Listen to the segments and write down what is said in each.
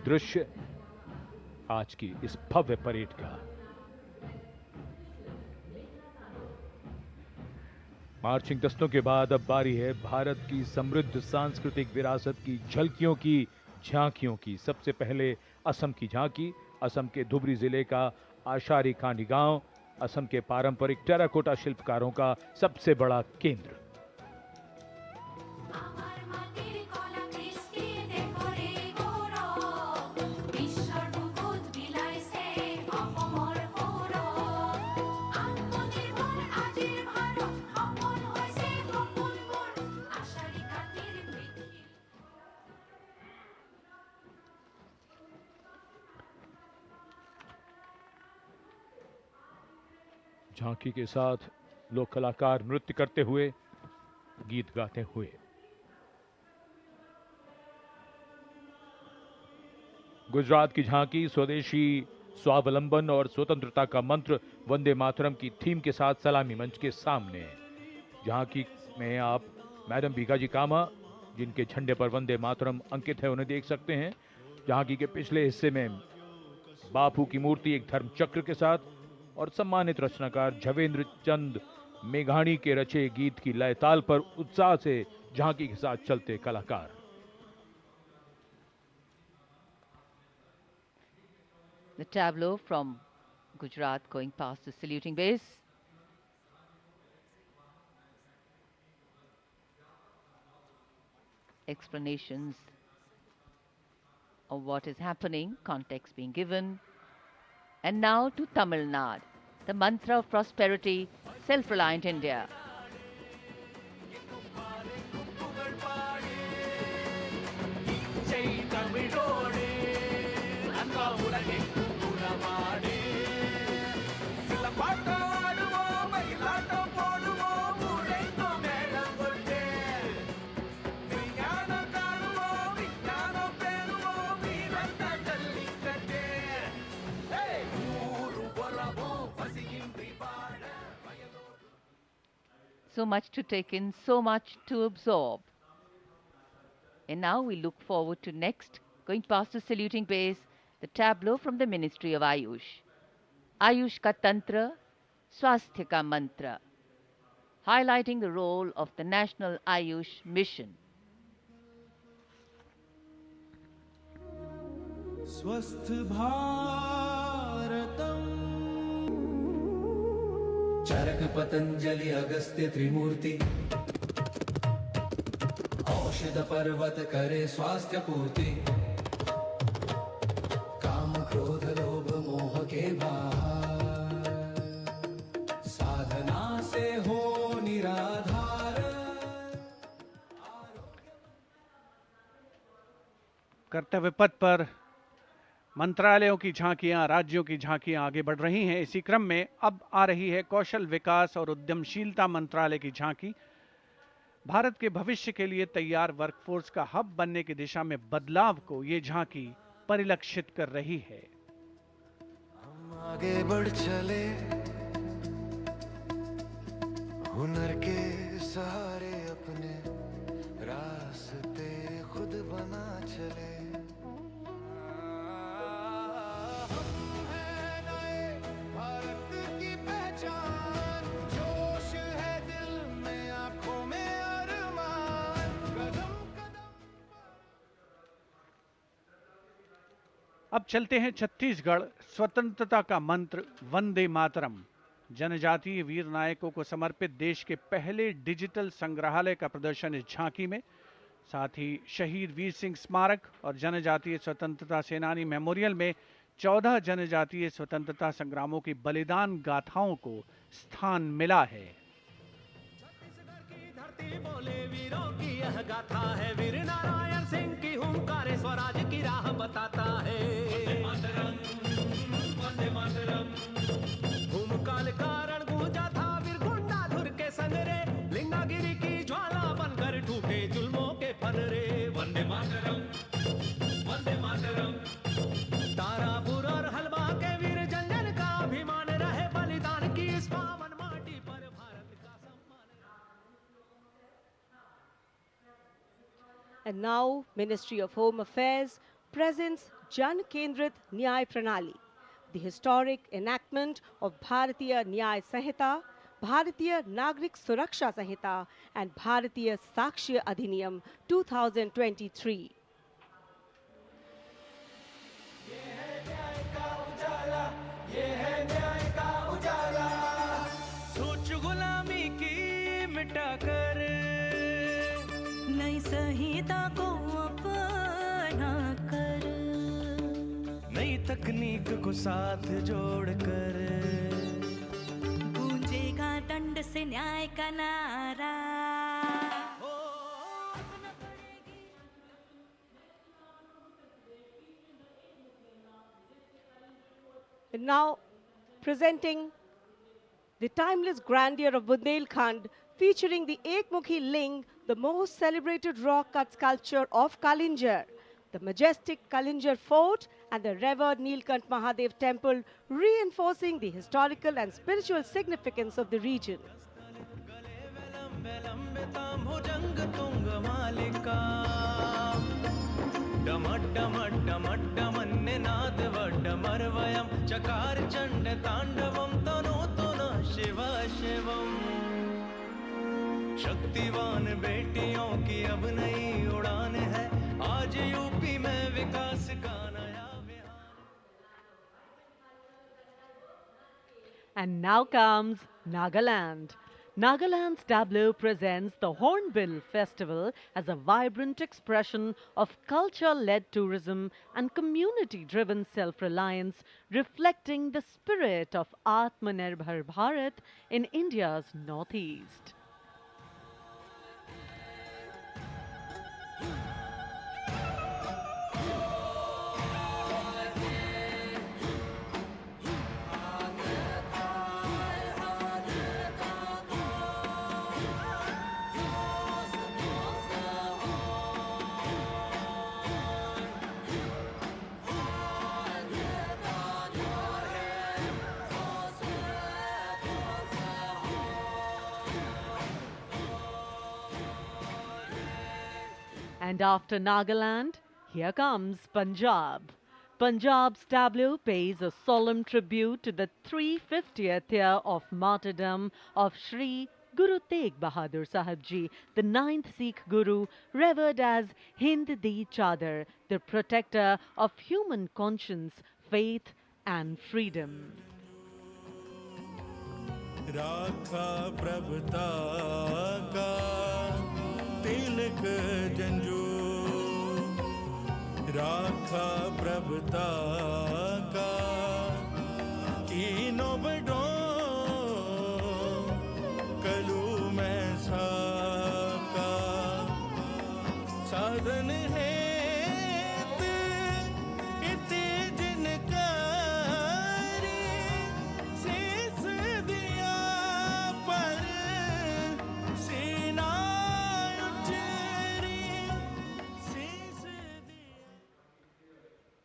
दृश्य आज की इस भव्य परेड का। मार्चिंग दस्तों के बाद अब बारी है भारत की समृद्ध सांस्कृतिक विरासत की झलकियों की, झांकियों की। सबसे पहले असम की झांकी, असम के धुबरी जिले का आशारी खांडी गांव, असम के पारंपरिक टेराकोटा शिल्पकारों का सबसे बड़ा केंद्र। झांकी के साथ लोक कलाकार नृत्य करते हुए, गीत गाते हुए। गुजरात की झांकी स्वदेशी, स्वावलंबन और स्वतंत्रता का मंत्र वंदे मातरम की थीम के साथ सलामी मंच के सामने। झांकी में आप मैडम भीकाजी कामा, जिनके झंडे पर वंदे मातरम अंकित है, उन्हें देख सकते हैं। झांकी के पिछले हिस्से में बापू की मूर्ति एक धर्म चक्र के साथ और सम्मानित रचनाकार झवेंद्र चंद मेघाणी के रचे गीत की लय ताल पर उत्साह से झांकी के साथ चलते कलाकार। The tableau from Gujarat going past the saluting base. Explanations of what is happening, context being given. And now to Tamil Nadu, the mantra of prosperity, self-reliant India. So much to take in, so much to absorb. And now we look forward to next, going past the saluting base, the tableau from the Ministry of Ayush. Ayush ka Tantra, Swasthya ka Mantra, highlighting the role of the National Ayush Mission. स्वस्थ भारतम चरक पतंजलि अगस्त्य त्रिमूर्ति औषध पर्वत करे स्वास्थ्य पूर्ति काम क्रोध लोभ मोह के बाहर साधना से हो निराधार। कर्तव्य पथ पर मंत्रालयों की झांकियां, राज्यों की झांकियां आगे बढ़ रही हैं। इसी क्रम में अब आ रही है कौशल विकास और उद्यमशीलता मंत्रालय की झांकी। भारत के भविष्य के लिए तैयार वर्कफोर्स का हब बनने की दिशा में बदलाव को ये झांकी परिलक्षित कर रही है। हम आगे बढ़ चले हुनर के सहारे अपने रास्ते खुद बना चले। अब चलते हैं छत्तीसगढ़। स्वतंत्रता का मंत्र वंदे मातरम, जनजातीय वीर नायकों को समर्पित देश के पहले डिजिटल संग्रहालय का प्रदर्शन इस झांकी में। साथ ही शहीद वीर सिंह स्मारक और जनजातीय स्वतंत्रता सेनानी मेमोरियल में 14 जनजातीय स्वतंत्रता संग्रामों की बलिदान गाथाओं को स्थान मिला है। छत्तीसगढ़ की धरती बोले वीरों की यह गाथा है, वीर नारायण सिंह की हुंकार स्वराज की राह बताता है। वंदे मातरम भूमकाल कारण गूंजा था वीर गुंडाधुर के संगरे, लिंगागिरी की ज्वाला बनकर टूटे जुल्मों के फनरे। वंदे मातरम तारापुर और हलवा के वीर जन जन का अभिमान रहे, बलिदान की इस पावन माटी पर भारत का सम्मान। And now, Ministry of Home Affairs presents जन केंद्रित न्याय प्रणाली, the historic enactment of Bharatiya Nyay Sanhita, Bharatiya Nagrik Suraksha Sanhita, and Bharatiya Sakshya Adhiniyam 2023. सोच गुलामी की मिटाकर नई संहिता को अपना कर, नई तकनीक को साथ जोड़कर गूंजेगा दंड से न्याय का नारा। And now, presenting the timeless grandeur of Bundelkhand, featuring the Ekmukhi Ling, the most celebrated rock cut sculpture of Kalinjar, the majestic Kalinjar Fort, and the revered Nilkant Mahadev Temple, reinforcing the historical and spiritual significance of the region. चकार चंड तांडवम तनोतु न शिव शिवम। शक्तिवान बेटियों की अब नई उड़ान है, आज UP में विकास का नया विहार। And now comes Nagaland. Nagaland's tableau presents the Hornbill Festival as a vibrant expression of culture-led tourism and community-driven self-reliance, reflecting the spirit of Atmanirbhar Bharat in India's northeast. And after Nagaland, here comes Punjab. Punjab's tableau pays a solemn tribute to the 350th year of martyrdom of Sri Guru Tegh Bahadur Sahib Ji, the 9th Sikh Guru, revered as Hind Di Chadar, the protector of human conscience, faith and freedom. राखा प्रभुता का तिलक जंजू, राखा प्रभुता का तीनों बड़ों कलू में साका साधन है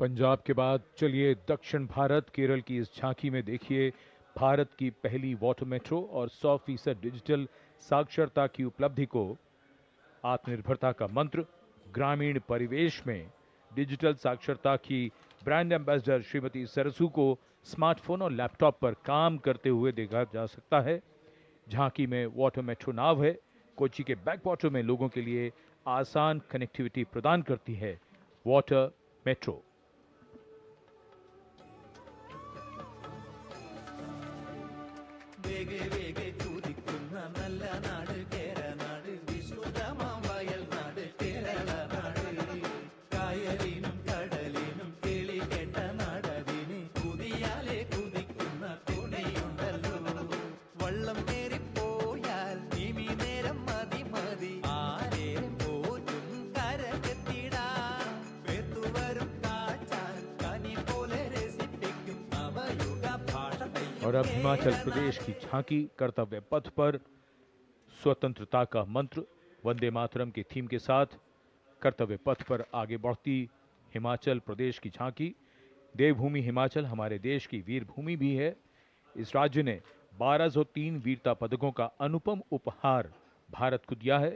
पंजाब के बाद चलिए दक्षिण भारत केरल की इस झांकी में देखिए भारत की पहली वाटर मेट्रो और 100% डिजिटल साक्षरता की उपलब्धि को। आत्मनिर्भरता का मंत्र, ग्रामीण परिवेश में डिजिटल साक्षरता की ब्रांड एम्बेसडर श्रीमती सरसू को स्मार्टफोन और लैपटॉप पर काम करते हुए देखा जा सकता है। झांकी में वाटर मेट्रो नाव है, कोच्चि के बैक वाटर में लोगों के लिए आसान कनेक्टिविटी प्रदान करती है वाटर मेट्रो। വേഗേ വേഗേ കുതിക്കുന്ന നല്ല നാട് കേരനാട്, വിശുദ്ധമാം വയൽ നാട് കേരളനാട്, കായലിനും കടലിനും കിളി കേട്ട നാടതിന് കുതിയാലെ കുതിക്കുന്ന തുണയുണ്ടല്ലോ, വള്ളം കേറിപ്പോയാൽ ഇനി നേരം മതി മതി, ആരേരം പോറ്റും കരകെത്തിടാം, വേർത്തുവരും കാറ്റാൽ കനി പോലെ രസിപ്പിക്കും നവയുഗ ഭാഷ। और अब हिमाचल प्रदेश की झांकी कर्तव्य पथ पर स्वतंत्रता का मंत्र वंदे मातरम के थीम के साथ कर्तव्य पथ पर आगे बढ़ती हिमाचल प्रदेश की झांकी। देवभूमि हिमाचल हमारे देश की वीर भूमि भी है। इस राज्य ने 1203 वीरता पदकों का अनुपम उपहार भारत को दिया है।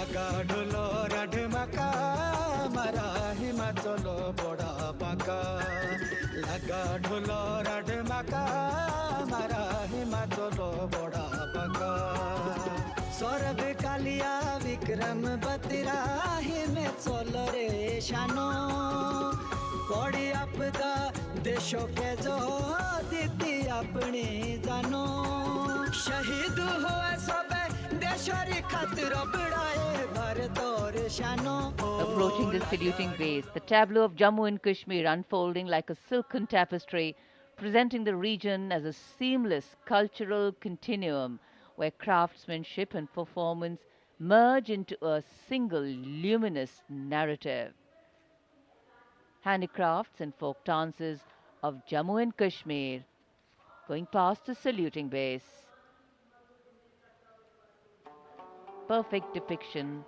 लागा ढोलो राढमाका मारा हिमा चलो बड़ा पाका लागा ढोलो राढमाका मारा हिमा चलो बड़ा पाका सौरभ कालिया विक्रम बत्रा हिमे चलो रे शानो बड़ी आपदा देशों के जो दीदी अपनी जानो शहीद हुआ सब देशरी खातिर बढ़ाए भारत और शानो Approaching the saluting base, the tableau of Jammu and Kashmir unfolding like a silken tapestry, presenting the region as a seamless cultural continuum where craftsmanship and performance merge into a single luminous narrative. Handicrafts and folk dances of Jammu and Kashmir going past the saluting base. Perfect depiction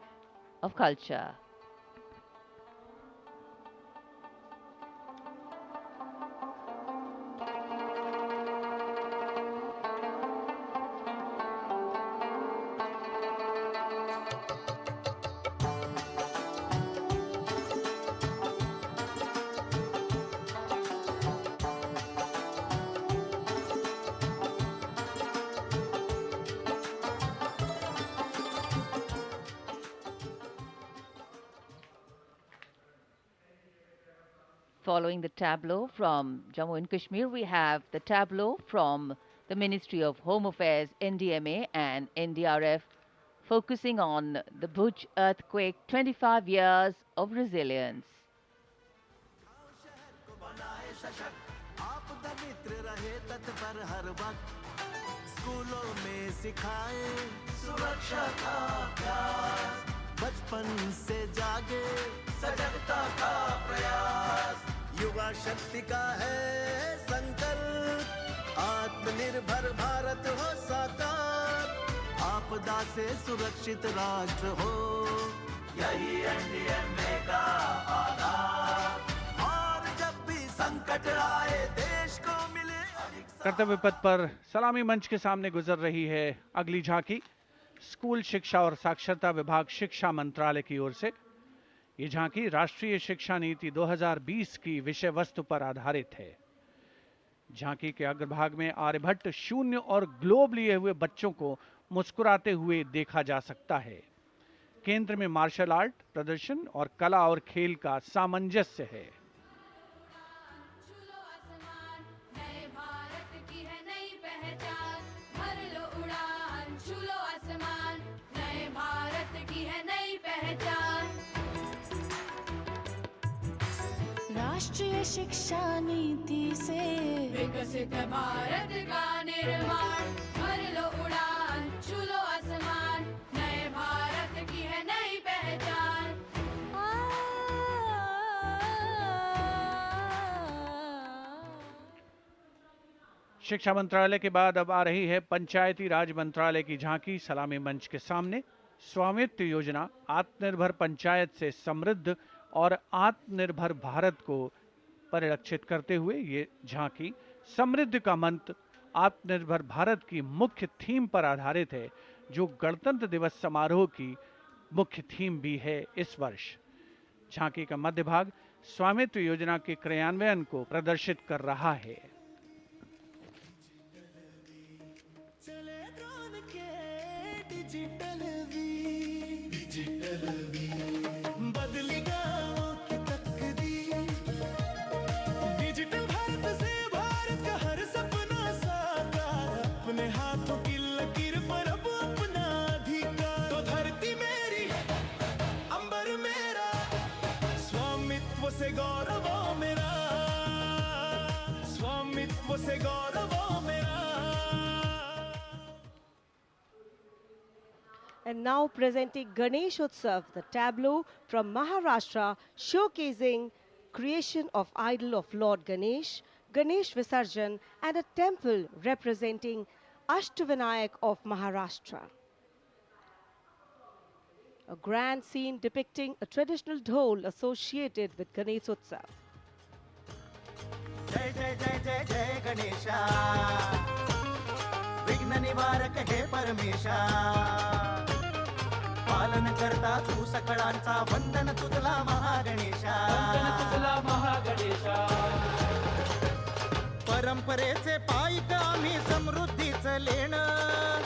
of culture. Following the tableau from Jammu and Kashmir, we have the tableau from the Ministry of Home Affairs, NDMA and NDRF, focusing on the Bhuj earthquake, 25 years of resilience. स्कूलों में सिखाए सुरक्षा का अभ्यास बचपन से जागे सजगता का प्रयास युवा शक्ति का है संकल्प आत्मनिर्भर भारत हो साकार आपदा से सुरक्षित राष्ट्र हो यही एनडीएमए का आधार और जब भी संकट आए देश को मिले कर्तव्य पथ पर सलामी मंच के सामने गुजर रही है अगली झांकी। स्कूल शिक्षा और साक्षरता विभाग शिक्षा मंत्रालय की ओर से ये झांकी राष्ट्रीय शिक्षा नीति 2020 की विषय वस्तु पर आधारित है। झांकी के अग्रभाग में आर्यभट्ट, शून्य और ग्लोब लिए हुए बच्चों को मुस्कुराते हुए देखा जा सकता है। केंद्र में मार्शल आर्ट प्रदर्शन और कला और खेल का सामंजस्य है। राष्ट्रीय शिक्षा नीति से विकसित भारत का निर्माण भर लो उड़ान छू लो आसमान नए भारत की है नई पहचान शिक्षा मंत्रालय के बाद अब आ रही है पंचायती राज मंत्रालय की झांकी सलामी मंच के सामने। स्वामित्व योजना आत्मनिर्भर पंचायत से समृद्ध और आत्मनिर्भर भारत को परिलक्षित करते हुए ये झांकी समृद्धि का मंत्र आत्मनिर्भर भारत की मुख्य थीम पर आधारित है, जो गणतंत्र दिवस समारोह की मुख्य थीम भी है इस वर्ष। झांकी का मध्य भाग स्वामित्व योजना के क्रियान्वयन को प्रदर्शित कर रहा है। बदली गाँवों की तकदीर डिजिटल भारत से भारत का हर सपना साकार अपने हाथों की लकीर पर अब अपना अधिकार तो धरती मेरी अंबर मेरा स्वामित्व से गौरव मेरा स्वामित्व से गौरव मेरा। And now presenting Ganesh Utsav, the tableau from Maharashtra showcasing creation of idol of Lord Ganesh, Ganesh Visarjan and a temple representing Ashtavinayak of Maharashtra. A grand scene depicting a traditional dhol associated with Ganesh Utsav. जय जय जय जय जय गणेशा विघ्न निवारक हे परमेशा पाल पालन करता तू सकळांचा वंदन तुझला महागणेशा परंपरेचे पायिक आम्ही समृद्धीचं लेणं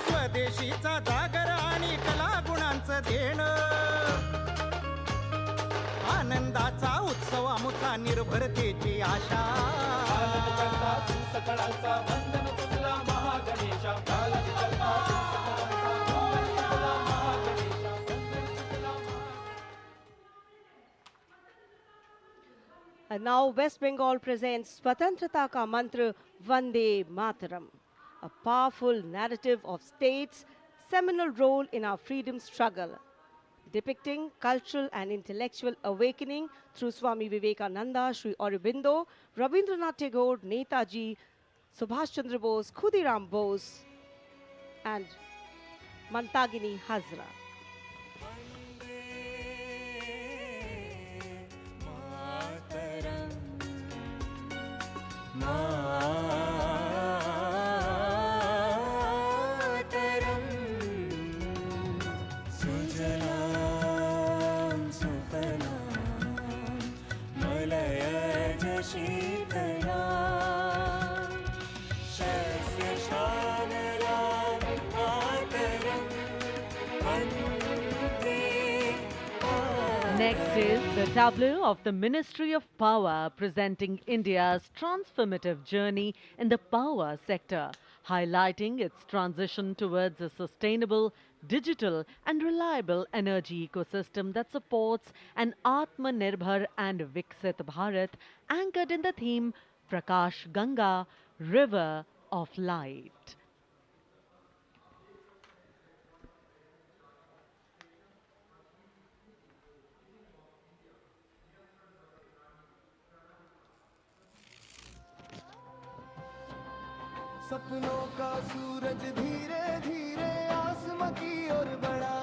स्वदेशीचा जागर आणि कला गुणांचं देणं आनंदाचा उत्सव आमुचा निर्भरतेची आशा And now West Bengal presents Swatantrata Ka Mantra Vande Mataram, a powerful narrative of state's seminal role in our freedom struggle, depicting cultural and intellectual awakening through Swami Vivekananda, Sri Aurobindo, Rabindranath Tagore, Netaji, Subhash Chandra Bose, Khudiram Bose, and Mantagini Hazra. Next is the tableau of the Ministry of Power presenting India's transformative journey in the power sector, highlighting its transition towards a sustainable, digital and reliable energy ecosystem that supports an Atmanirbhar and Viksit Bharat anchored in the theme Prakash Ganga, River of Light. सपनों का सूरज धीरे धीरे आसमां की ओर बढ़ा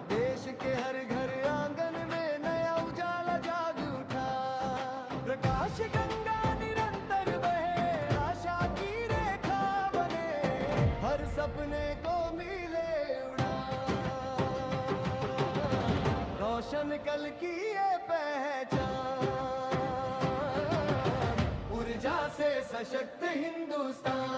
देश के हर घर आंगन में नया उजाला जाग उठा प्रकाश गंगा निरंतर बहे आशा की रेखा बने हर सपने को मिले उड़ान रोशन कल की ये पहचान ऊर्जा से सशक्त Hindustan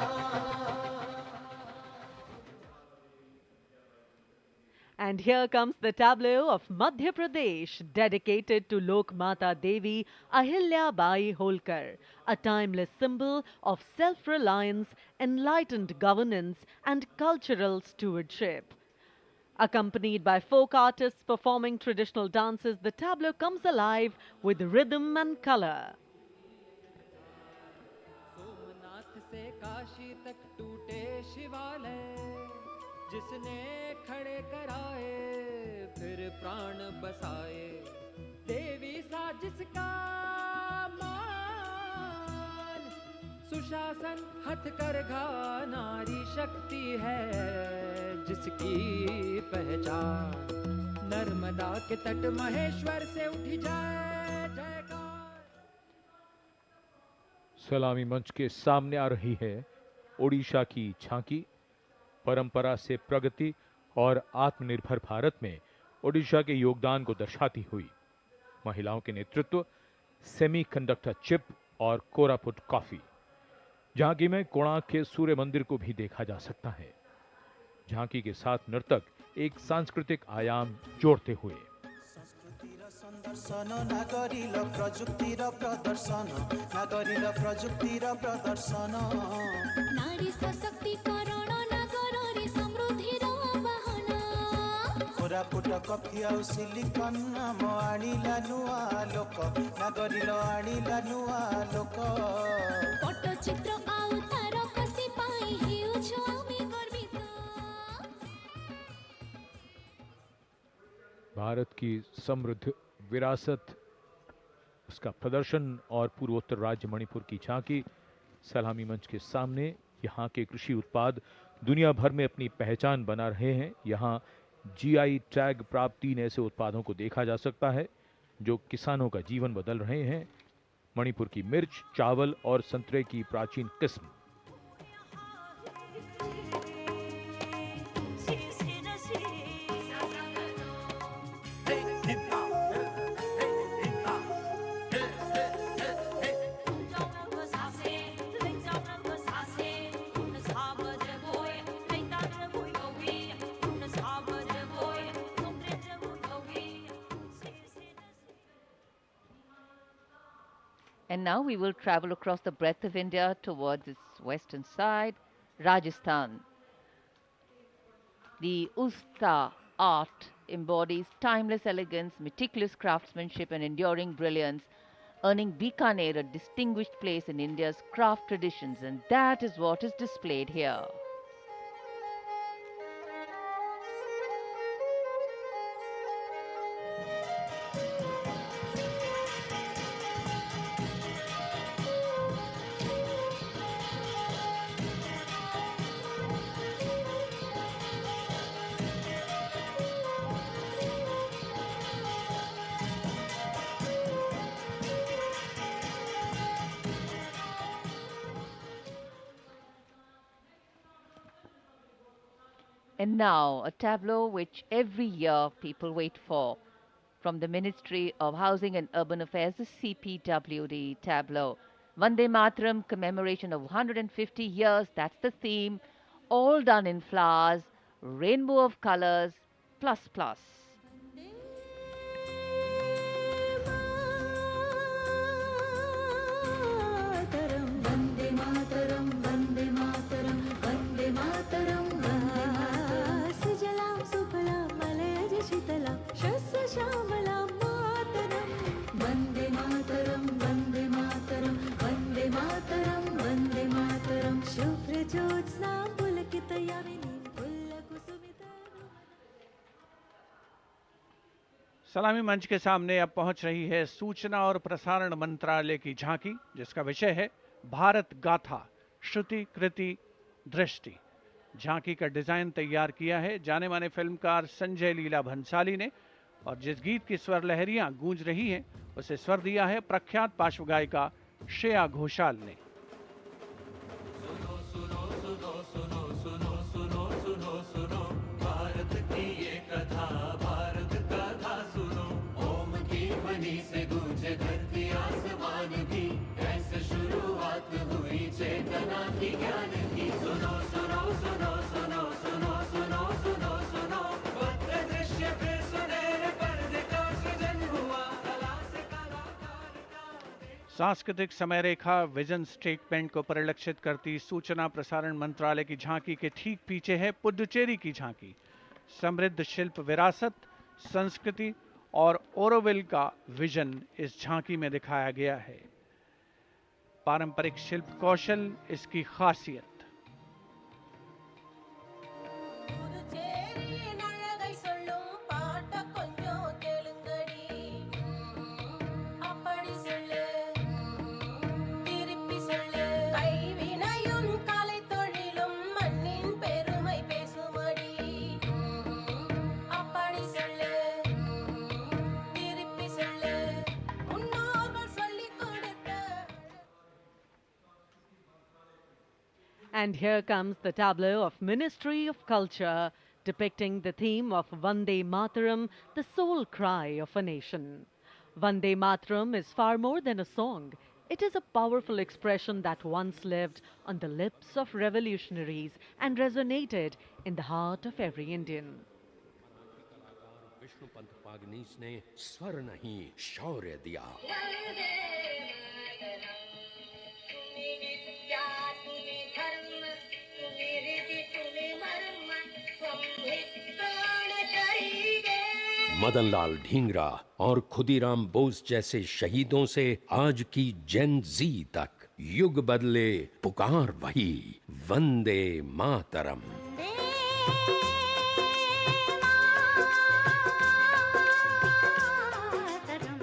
And here comes the tableau of Madhya Pradesh, dedicated to Lok Mata Devi Ahilya Bai Holkar, a timeless symbol of self-reliance, enlightened governance and cultural stewardship. Accompanied by folk artists performing traditional dances, the tableau comes alive with rhythm and color. Somnath से काशी तक टूटे शिवालय जिसने खड़े कराए फिर प्राण बसाए देवी सा जिसका मान सुशासन हथकरघा नारी शक्ति है जिसकी पहचान नर्मदा के तट महेश्वर से उठी जाए जयकार। सलामी मंच के सामने आ रही है ओडिशा की झांकी। परंपरा से प्रगति और आत्मनिर्भर भारत में ओडिशा के योगदान को दर्शाती हुई महिलाओं के नेतृत्व, सेमीकंडक्टर चिप और कोरापुट कॉफी। झांकी में कोणार्क के सूर्य मंदिर को भी देखा जा सकता है। झांकी के साथ नर्तक एक सांस्कृतिक आयाम जोड़ते हुए संदर्शन नागरिल प्रजुक्तिर प्रदर्शन नागरिल प्रजुक्तिर प्रदर्शन नारी सशक्तिकरण नागरी समृद्धिर वाहन कोरापुट कॉफी आउ सिलिकन नाम आनिला नुआ लोक नागरिल आनिला नुआ लोक पट्टचित्र आउ तार कसी पाई हेउछु आमी गर्वित। भारत की समृद्ध विरासत, उसका प्रदर्शन और पूर्वोत्तर राज्य मणिपुर की झांकी। सलामी मंच के सामने यहाँ के कृषि उत्पाद दुनिया भर में अपनी पहचान बना रहे हैं। यहाँ जीआई टैग प्राप्त 3 ऐसे उत्पादों को देखा जा सकता है जो किसानों का जीवन बदल रहे हैं। मणिपुर की मिर्च, चावल और संतरे की प्राचीन किस्म। And now we will travel across the breadth of India towards its western side, Rajasthan. The Usta art embodies timeless elegance, meticulous craftsmanship, and enduring brilliance, earning Bikaner a distinguished place in India's craft traditions, and that is what is displayed here. And now, a tableau which every year people wait for. From the Ministry of Housing and Urban Affairs, the CPWD tableau. Vande Mataram commemoration of 150 years, that's the theme. All done in flowers, rainbow of colors, plus plus. वन्दे मातरं वन्दे मातरं वन्दे मातरं सुजलां सुफलां मलयज शीतलां शस्यश्यामलां मातरं वन्दे मातरं वन्दे मातरं वन्दे मातरं वन्दे मातरं शुभ्रज्योत्स्ना पुलकितयामिनीं पुल्लकुसुमिता। सलामी मंच के सामने अब पहुंच रही है सूचना और प्रसारण मंत्रालय की झांकी, जिसका विषय है भारत गाथा श्रुति कृति दृष्टि। झांकी का डिजाइन तैयार किया है जाने माने फिल्मकार संजय लीला भंसाली ने, और जिस गीत की स्वर लहरियां गूंज रही हैं उसे स्वर दिया है प्रख्यात पार्श्व गायिका श्रेया घोषाल ने। भारत की ये कथा, भारत कथा सुनो, ओम की ध्वनि से गूंजे धरती आसमान भी, ऐसे शुरुआत हुई चेतना की ज्ञान की। सुनो सुनो सुनो सुनो सुनो सुनो सुनो सुनो, भद्र दृश्य फिर सुनहरे पर्दे का सृजन हुआ, कला से कलाकार का। सांस्कृतिक समय रेखा विजन स्टेटमेंट को परिलक्षित करती सूचना प्रसारण मंत्रालय की झांकी के ठीक पीछे है पुडुचेरी की झांकी। समृद्ध शिल्प विरासत, संस्कृति और ओरोविल का विजन इस झांकी में दिखाया गया है। पारंपरिक शिल्प कौशल इसकी खासियत। And here comes the tableau of Ministry of Culture, depicting the theme of Vande Mataram, the soul cry of a nation. Vande Mataram is far more than a song. It is a powerful expression that once lived on the lips of revolutionaries and resonated in the heart of every Indian. Vishnupant Pagnis ने स्वर नहीं शौर्य दिया। मदनलाल ढींगरा और खुदीराम बोस जैसे शहीदों से आज की जेन जी तक युग बदले, पुकार वही, वंदे मातरम।